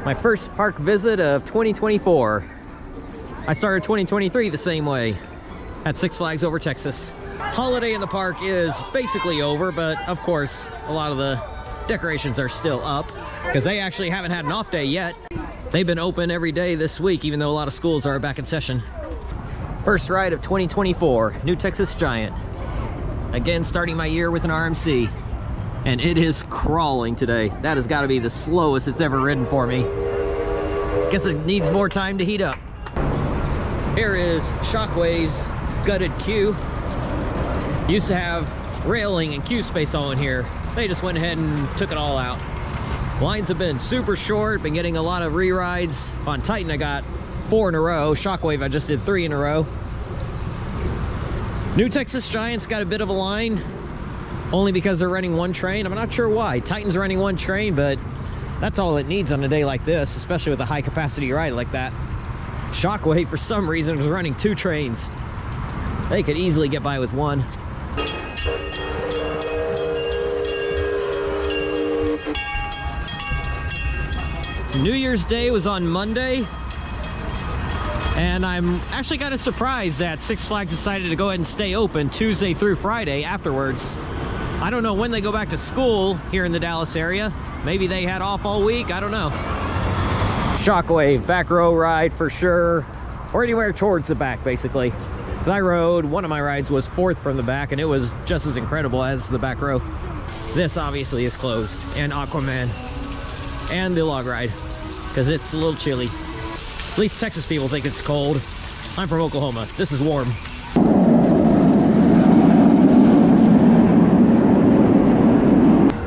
My first park visit of 2024. I started 2023 the same way at Six Flags Over Texas. Holiday in the park is basically over, but of course a lot of the decorations are still up because they actually haven't had an off day yet. They've been open every day this week, even though a lot of schools are back in session. First ride of 2024, New Texas Giant. Again, starting my year with an RMC. And it is crawling today. That has got to be the slowest it's ever ridden for me. Guess it needs more time to heat up. Here is Shockwave's gutted queue. Used to have railing and queue space all in here. They just went ahead and took it all out. Lines have been super short, been getting a lot of re-rides. On Titan I got 4 in a row. Shockwave I just did 3 in a row. New Texas Giant's got a bit of a line, only because they're running one train. I'm not sure why. Titan's running one train, but that's all it needs on a day like this, especially with a high capacity ride like that. Shockwave, for some reason, was running 2 trains. They could easily get by with one. New Year's Day was on Monday, and I'm actually kind of surprised that Six Flags decided to go ahead and stay open Tuesday through Friday afterwards. I don't know when they go back to school here in the Dallas area. Maybe they had off all week, I don't know. Shockwave, back row ride for sure, or anywhere towards the back basically. Because I rode, one of my rides was 4th from the back, and it was just as incredible as the back row. This obviously is closed, and Aquaman, and the log ride, because it's a little chilly. At least Texas people think it's cold. I'm from Oklahoma, this is warm.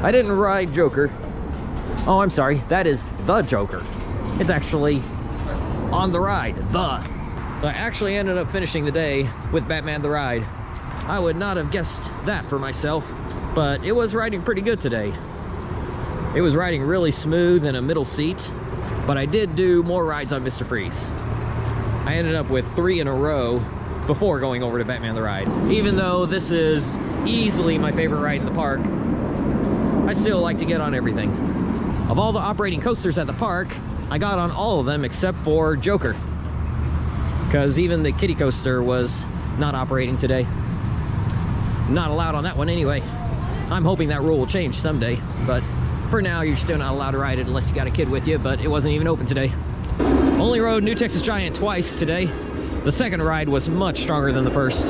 I didn't ride Joker. Oh, I'm sorry, that is the Joker. It's actually on the ride, the. So I actually ended up finishing the day with Batman the Ride. I would not have guessed that for myself, but it was riding pretty good today. It was riding really smooth in a middle seat, but I did do more rides on Mr. Freeze. I ended up with 3 in a row before going over to Batman the Ride. Even though this is easily my favorite ride in the park, I still like to get on everything. Of all the operating coasters at the park, I got on all of them except for Joker, because even the kiddie coaster was not operating today. Not allowed on that one anyway. I'm hoping that rule will change someday, but for now you're still not allowed to ride it unless you got a kid with you, but it wasn't even open today. Only rode New Texas Giant twice today. The second ride was much stronger than the first.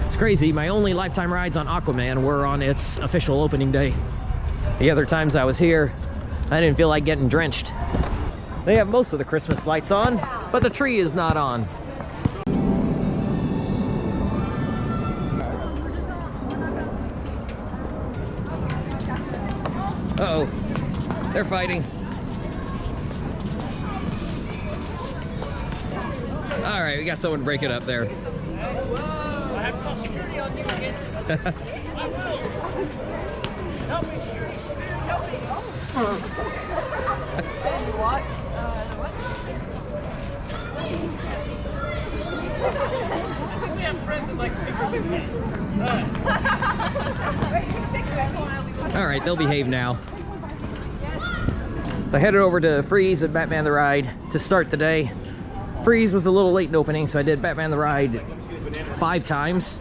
It's crazy, my only lifetime rides on Aquaman were on its official opening day. The other times I was here, I didn't feel like getting drenched. They have most of the Christmas lights on, but the tree is not on. Uh-oh, they're fighting. All right, we got someone to break it up there. I have called security on you again. Help me, security. Help me. Watch. I think we have friends that like big games. All right, they'll behave now. So I headed over to Freeze at Batman the Ride to start the day. Freeze was a little late in opening, so I did Batman the Ride 5 times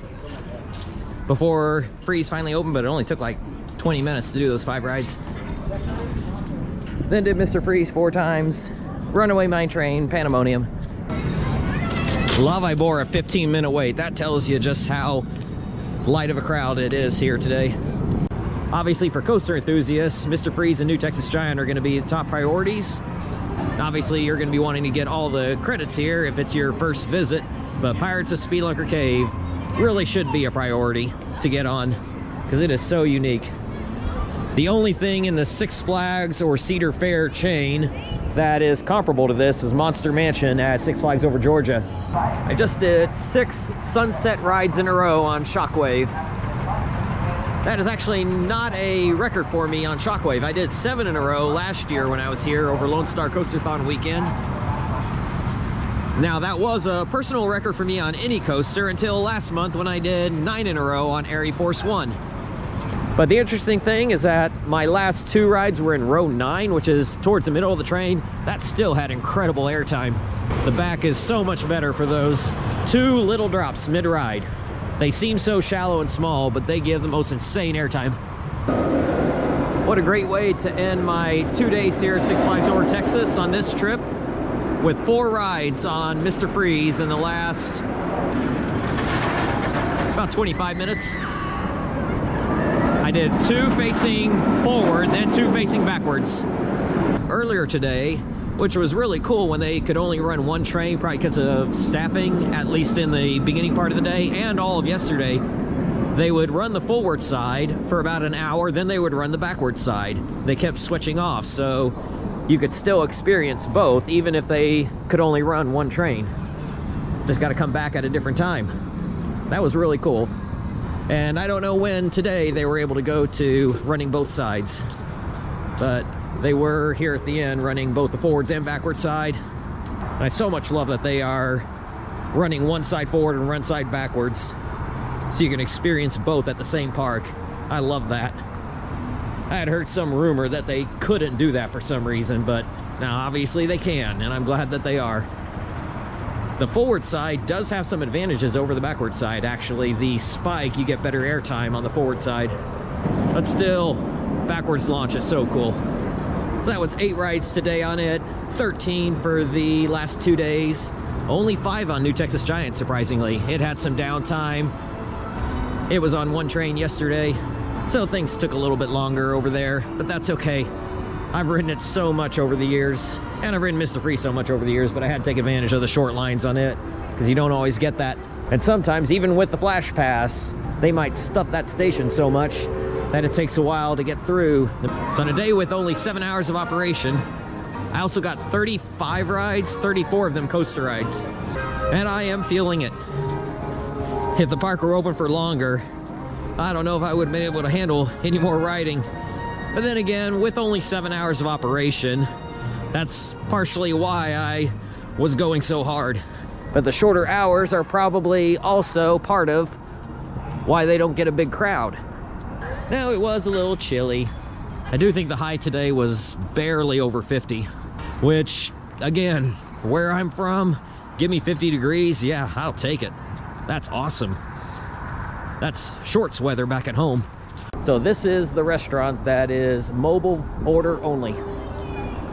before Freeze finally opened, but it only took like 20 minutes to do those 5 rides. Then did Mr. Freeze 4 times, Runaway Mine Train, Pandemonium. Lava Bore a 15-minute wait. That tells you just how light of a crowd it is here today. Obviously for coaster enthusiasts, Mr. Freeze and New Texas Giant are going to be the top priorities. Obviously you're going to be wanting to get all the credits here if it's your first visit, but Pirates of Speedlunker Cave really should be a priority to get on because it is so unique. The only thing in the Six Flags or Cedar Fair chain that is comparable to this is Monster Mansion at Six Flags Over Georgia. I just did 6 sunset rides in a row on Shockwave. That is actually not a record for me on Shockwave. I did 7 in a row last year when I was here over Lone Star Coaster-thon weekend. Now that was a personal record for me on any coaster until last month when I did 9 in a row on Air Force One. But the interesting thing is that my last 2 rides were in row 9, which is towards the middle of the train. That still had incredible airtime. The back is so much better for those 2 little drops mid-ride. They seem so shallow and small, but they give the most insane airtime. What a great way to end my 2 days here at Six Flags Over Texas on this trip, with 4 rides on Mr. Freeze in the last about 25 minutes. I did 2 facing forward, then 2 facing backwards. Earlier today, which was really cool when they could only run 1 train, probably because of staffing, at least in the beginning part of the day, and all of yesterday, they would run the forward side for about an hour, then they would run the backward side. They kept switching off, so you could still experience both, even if they could only run 1 train. Just got to come back at a different time. That was really cool. And I don't know when today they were able to go to running both sides, but they were here at the end running both the forwards and backward side. And I so much love that they are running 1 side forward and 1 side backwards, so you can experience both at the same park. I love that. I had heard some rumor that they couldn't do that for some reason, but now obviously they can, and I'm glad that they are. The forward side does have some advantages over the backward side. Actually, the spike, you get better airtime on the forward side. But still, backwards launch is so cool. So that was 8 rides today on it, 13 for the last 2 days. Only 5 on New Texas Giant, surprisingly. It had some downtime. It was on 1 train yesterday, so things took a little bit longer over there, but that's okay. I've ridden it so much over the years, and I've ridden Mr. Free so much over the years, but I had to take advantage of the short lines on it, because you don't always get that. And sometimes, even with the Flash Pass, they might stuff that station so much that it takes a while to get through. So on a day with only 7 hours of operation, I also got 35 rides, 34 of them coaster rides, and I am feeling it. If the park were open for longer, I don't know if I would have been able to handle any more riding. But then again, with only 7 hours of operation, that's partially why I was going so hard. But the shorter hours are probably also part of why they don't get a big crowd. Now, it was a little chilly. I do think the high today was barely over 50, which, again, where I'm from, give me 50 degrees, yeah, I'll take it. That's awesome. That's shorts weather back at home. So this is the restaurant that is mobile order only.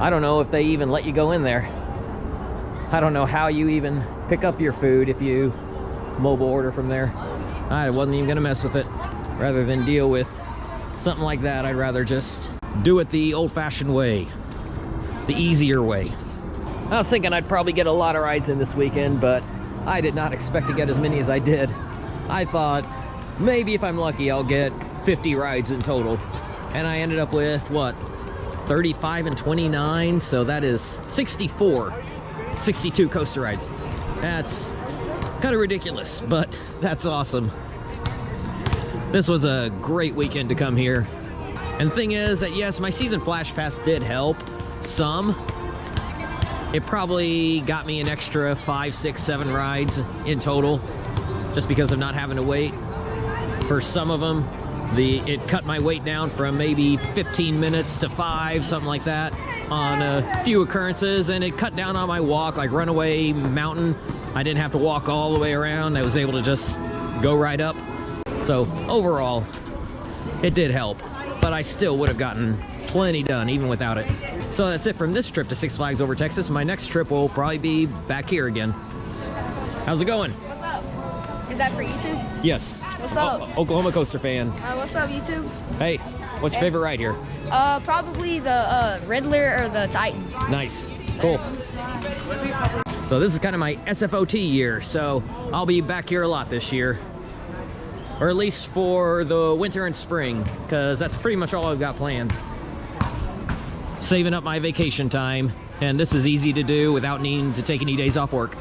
I don't know if they even let you go in there. I don't know how you even pick up your food if you mobile order from there. I wasn't even gonna mess with it. Rather than deal with something like that, I'd rather just do it the old-fashioned way, the easier way. I was thinking I'd probably get a lot of rides in this weekend, but I did not expect to get as many as I did. I thought maybe if I'm lucky I'll get 50 rides in total, and I ended up with what, 35 and 29, so that is 62 coaster rides. That's kind of ridiculous, but that's awesome. This was a great weekend to come here. And the thing is that yes, my season Flash Pass did help some. It probably got me an extra 5, 6, 7 rides in total, just because of not having to wait. For some of them, it cut my wait down from maybe 15 minutes to 5, something like that, on a few occurrences, and it cut down on my walk, like Runaway Mountain. I didn't have to walk all the way around. I was able to just go right up. So overall, it did help, but I still would have gotten plenty done even without it. So that's it from this trip to Six Flags Over Texas. My next trip will probably be back here again. How's it going? What's up? Is that for YouTube? Yes. What's up? Oklahoma Coaster fan. What's up, YouTube? Hey, what's your favorite ride here? Probably the Riddler or the Titan. Nice. Cool. So this is kind of my SFOT year, so I'll be back here a lot this year. Or at least for the winter and spring, because that's pretty much all I've got planned. Saving up my vacation time, and this is easy to do without needing to take any days off work.